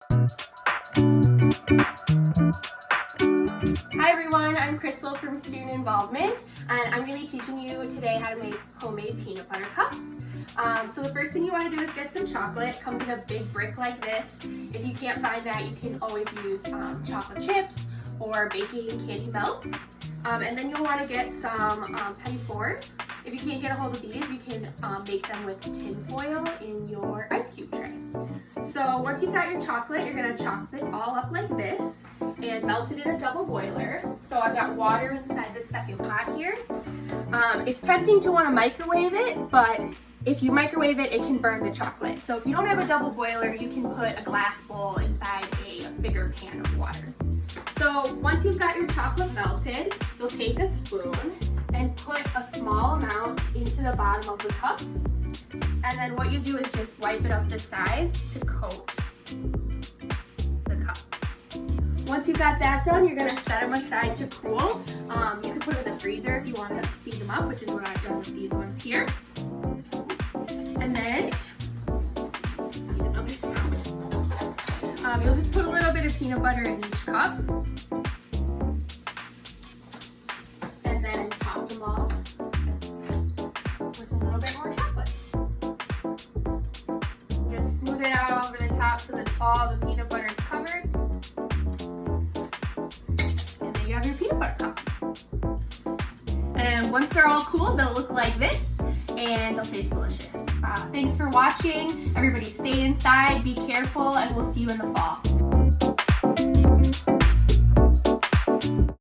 Hi everyone, I'm Crystal from Student Involvement, and I'm going to be teaching you today how to make homemade peanut butter cups. So the first thing you want to do is get some chocolate. It comes in a big brick like this. If you can't find that, you can always use chocolate chips or baking candy melts. And then you'll want to get some petit fours. If you can't get a hold of these, you can make them with tin foil in your ice cube tray. So once you've got your chocolate, you're going to chop it all up like this and melt it in a double boiler. So I've got water inside the second pot here. It's tempting to want to microwave it, but if you microwave it, it can burn the chocolate. So if you don't have a double boiler, you can put a glass bowl inside a bigger pan of water. So once you've got your chocolate melted, you'll take a spoon and put a small amount into the bottom of the cup. And then what you do is just wipe it up the sides to coat the cup. Once you've got that done, you're going to set them aside to cool. You can put them in the freezer if you want to speed them up, which is what I've done with these ones here. And then, need another spoon. You'll just put a little bit of peanut butter in each cup. And then top them off with a little bit more chocolate. Just smooth it out over the top so that all the peanut butter is covered. And then you have your peanut butter cup. And once they're all cooled, they'll look like this and they'll taste delicious. Thanks for watching. Everybody stay inside, be careful, and we'll see you in the fall.